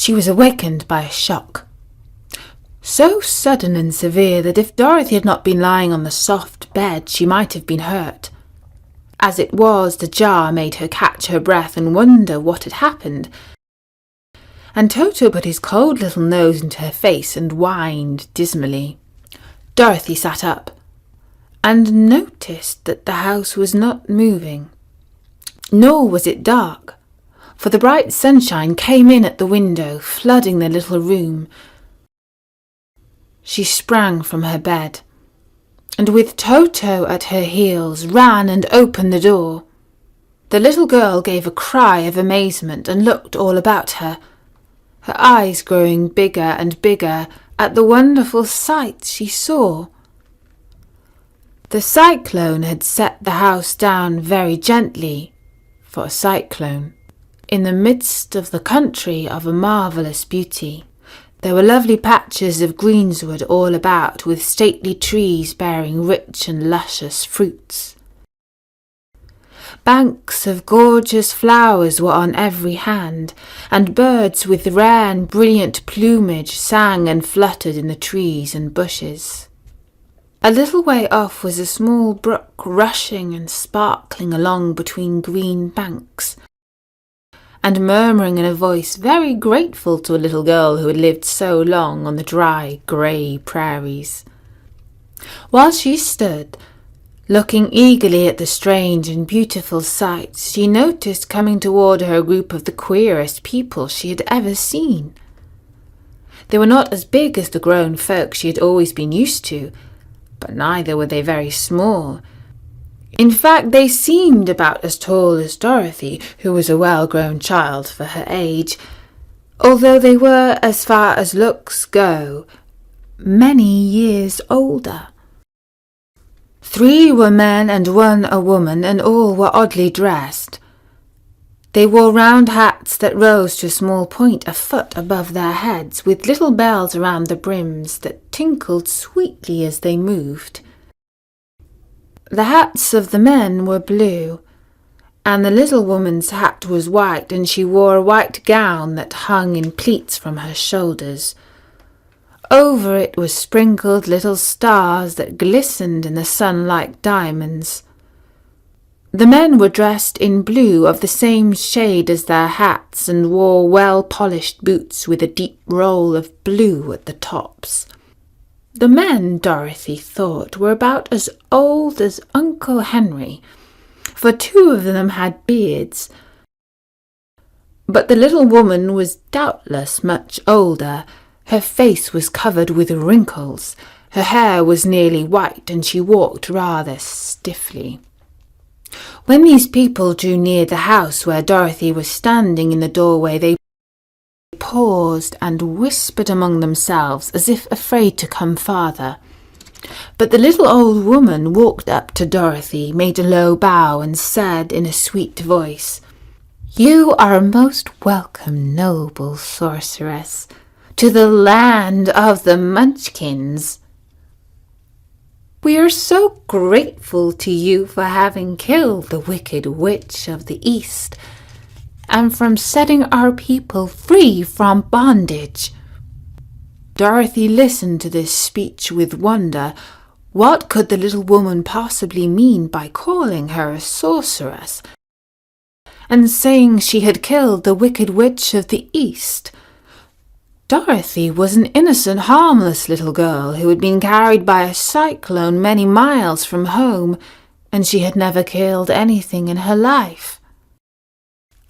she was awakened by a shock. So sudden and severe that if Dorothy had not been lying on the soft bed, she might have been hurt. As it was, the jar made her catch her breath and wonder what had happened. And Toto put his cold little nose into her face and whined dismally. Dorothy sat up and noticed that the house was not moving. Nor was it dark, for the bright sunshine came in at the window, flooding the little room. She sprang from her bed, and with Toto at her heels ran and opened the door. The little girl gave a cry of amazement and looked all about her, her eyes growing bigger and bigger at the wonderful sight she saw. The cyclone had set the house down very gently, for a cyclone, in the midst of the country of a marvellous beauty. There were lovely patches of greensward all about, with stately trees bearing rich and luscious fruits. Banks of gorgeous flowers were on every hand, and birds with rare and brilliant plumage sang and fluttered in the trees and bushes. A little way off was a small brook rushing and sparkling along between green banks, and murmuring in a voice very grateful to a little girl who had lived so long on the dry, grey prairies. While she stood, looking eagerly at the strange and beautiful sights, she noticed coming toward her a group of the queerest people she had ever seen. They were not as big as the grown folk she had always been used to, but neither were they very small. In fact, they seemed about as tall as Dorothy, who was a well-grown child for her age, although they were, as far as looks go, many years older. 3 were men and 1 a woman, and all were oddly dressed. They wore round hats that rose to a small point a foot above their heads, with little bells around the brims that tinkled sweetly as they moved. The hats of the men were blue, and the little woman's hat was white, and she wore a white gown that hung in pleats from her shoulders. Over it were sprinkled little stars that glistened in the sun like diamonds. The men were dressed in blue of the same shade as their hats, and wore well-polished boots with a deep roll of blue at the tops. The men, Dorothy thought, were about as old as Uncle Henry, for 2 of them had beards. But the little woman was doubtless much older. Her face was covered with wrinkles, her hair was nearly white, and she walked rather stiffly. When these people drew near the house where Dorothy was standing in the doorway, they paused and whispered among themselves as if afraid to come farther. But the little old woman walked up to Dorothy, made a low bow, and said in a sweet voice, "You are most welcome, noble sorceress, to the land of the Munchkins. We are so grateful to you for having killed the wicked witch of the East, and from setting our people free from bondage." Dorothy listened to this speech with wonder. What could the little woman possibly mean by calling her a sorceress, and saying she had killed the wicked witch of the East? Dorothy was an innocent, harmless little girl who had been carried by a cyclone many miles from home, and she had never killed anything in her life.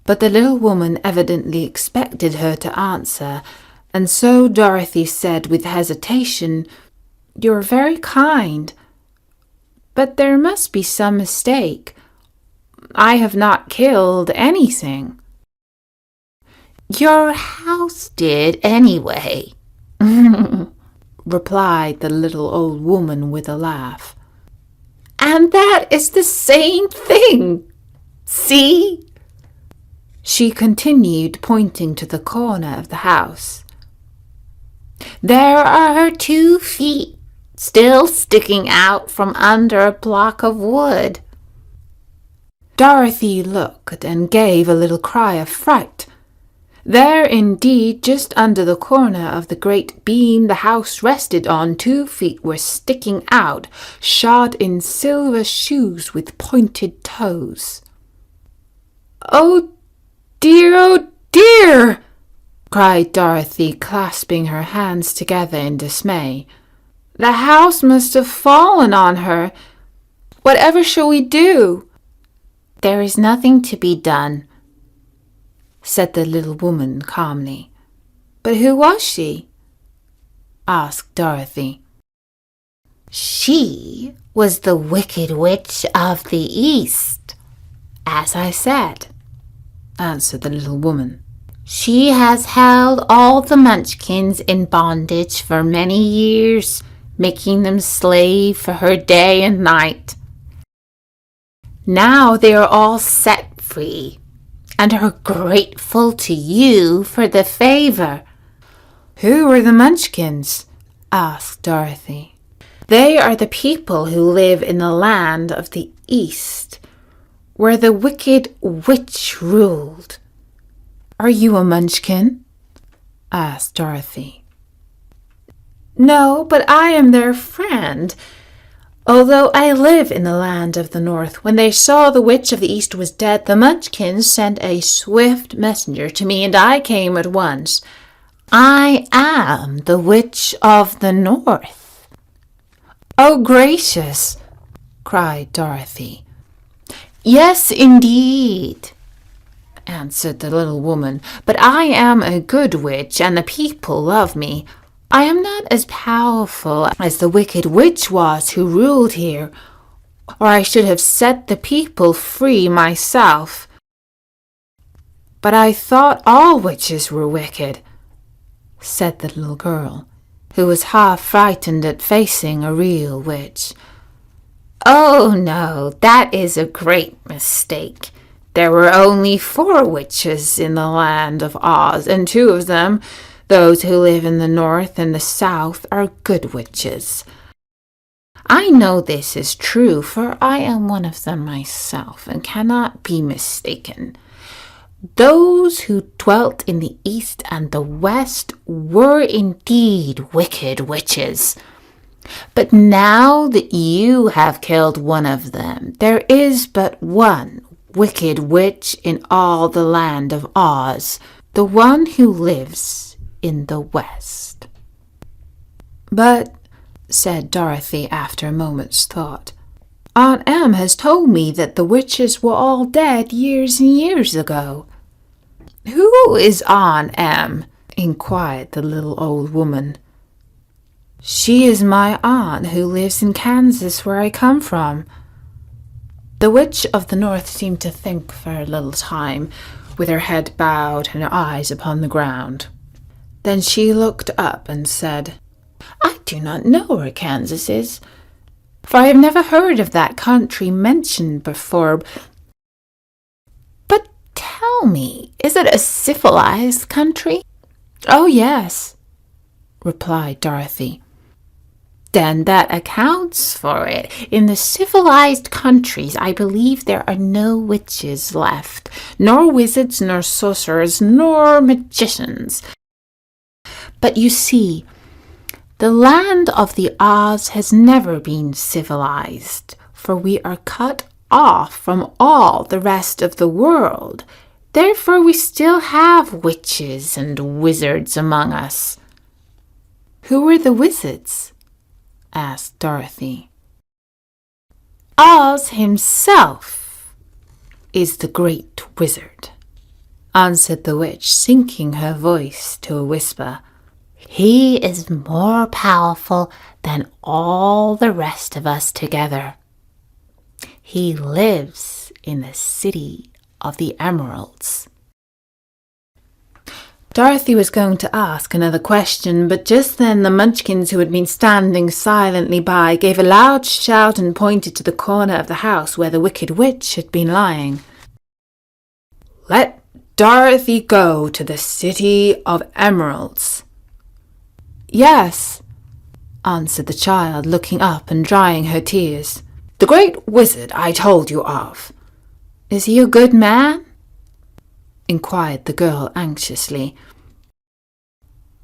But the little woman evidently expected her to answer, and so Dorothy said with hesitation, "You're very kind, but there must be some mistake. I have not killed anything." "Your house did, anyway," replied the little old woman with a laugh. "And that is the same thing. See?" she continued, pointing to the corner of the house. "There are her 2 feet, still sticking out from under a block of wood." Dorothy looked and gave a little cry of fright. There indeed, just under the corner of the great beam the house rested on, 2 feet were sticking out, shod in silver shoes with pointed toes. "Oh dear!" cried Dorothy, clasping her hands together in dismay. "The house must have fallen on her. Whatever shall we do?" "There is nothing to be done," said the little woman calmly. "But who was she?" asked Dorothy. "She was the Wicked Witch of the East, as I said," answered the little woman. "She has held all the Munchkins in bondage for many years, making them slave for her day and night. Now they are all set free and are grateful to you for the favor." "Who are the Munchkins?" asked Dorothy. "They are the people who live in the land of the East, where the Wicked Witch ruled." "Are you a Munchkin?" asked Dorothy. "No, but I am their friend. Although I live in the land of the North, when they saw the Witch of the East was dead, the Munchkins sent a swift messenger to me, and I came at once. I am the Witch of the North." "Oh, gracious!" cried Dorothy. "Yes, indeed," answered the little woman, "but I am a good witch, and the people love me. I am not as powerful as the Wicked Witch was who ruled here, or I should have set the people free myself. But I thought all witches were wicked," said the little girl, who was half frightened at facing a real witch. "Oh, no, that is a great mistake. There were only 4 witches in the land of Oz, and 2 of them, those who live in the North and the South, are good witches. I know this is true, for I am one of them myself, and cannot be mistaken. Those who dwelt in the East and the West were indeed wicked witches. But now that you have killed one of them, there is but one Wicked Witch in all the land of Oz, the one who lives in the West." "But," said Dorothy after a moment's thought, "Aunt Em has told me that the witches were all dead years and years ago." "Who is Aunt Em?" inquired the little old woman. "She is my aunt who lives in Kansas, where I come from." The Witch of the North seemed to think for a little time, with her head bowed and her eyes upon the ground. Then she looked up and said, "I do not know where Kansas is, for I have never heard of that country mentioned before. But tell me, is it a civilized country?" "Oh, yes," replied Dorothy. "Then that accounts for it. In the civilized countries, I believe there are no witches left, nor wizards, nor sorcerers, nor magicians. But you see, the land of the Oz has never been civilized, for we are cut off from all the rest of the world. Therefore we still have witches and wizards among us." "Who are the wizards?" asked Dorothy. "Oz himself is the great wizard," answered the witch, sinking her voice to a whisper. "He is more powerful than all the rest of us together. He lives in the City of the Emeralds." Dorothy was going to ask another question, but just then the Munchkins, who had been standing silently by, gave a loud shout and pointed to the corner of the house where the Wicked Witch had been lying. "Let Dorothy go to the City of Emeralds." "Yes," answered the child, looking up and drying her tears. "The great wizard I told you of. Is he a good man?" inquired the girl anxiously.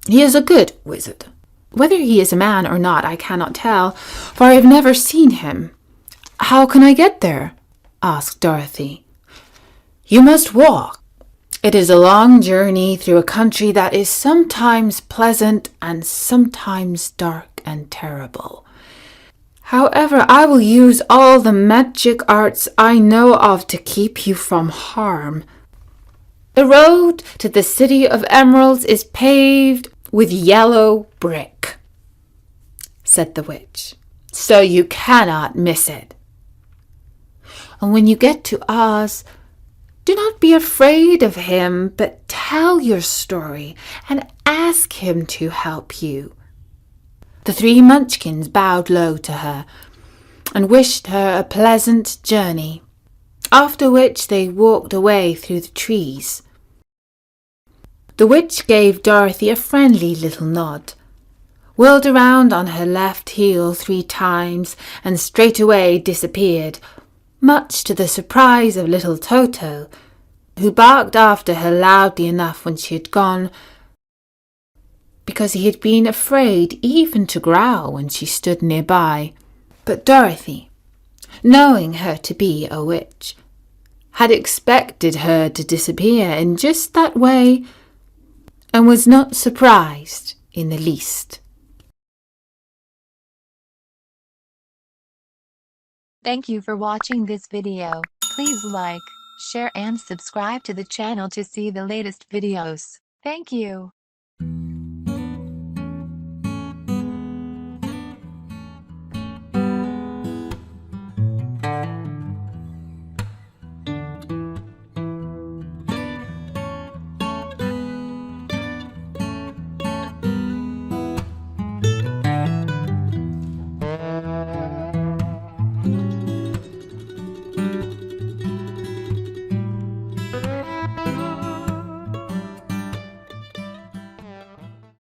He is a good wizard. Whether he is a man or not I cannot tell, for I have never seen him. How can I get there? Asked Dorothy. You must walk. It is a long journey through a country that is sometimes pleasant and sometimes dark and terrible. However, I will use all the magic arts I know of to keep you from harm. The road to the City of Emeralds is paved with yellow brick, said the witch, so you cannot miss it. And when you get to Oz, do not be afraid of him, but tell your story and ask him to help you. The three Munchkins bowed low to her and wished her a pleasant journey, after which they walked away through the trees. The witch gave Dorothy a friendly little nod, whirled around on her left heel 3 times, and straightway disappeared, much to the surprise of little Toto, who barked after her loudly enough when she had gone, because he had been afraid even to growl when she stood nearby. But Dorothy, knowing her to be a witch, had expected her to disappear in just that way, and was not surprised in the least. Thank you for watching this video. Please like, share and subscribe to the channel to see the latest videos. Thank you.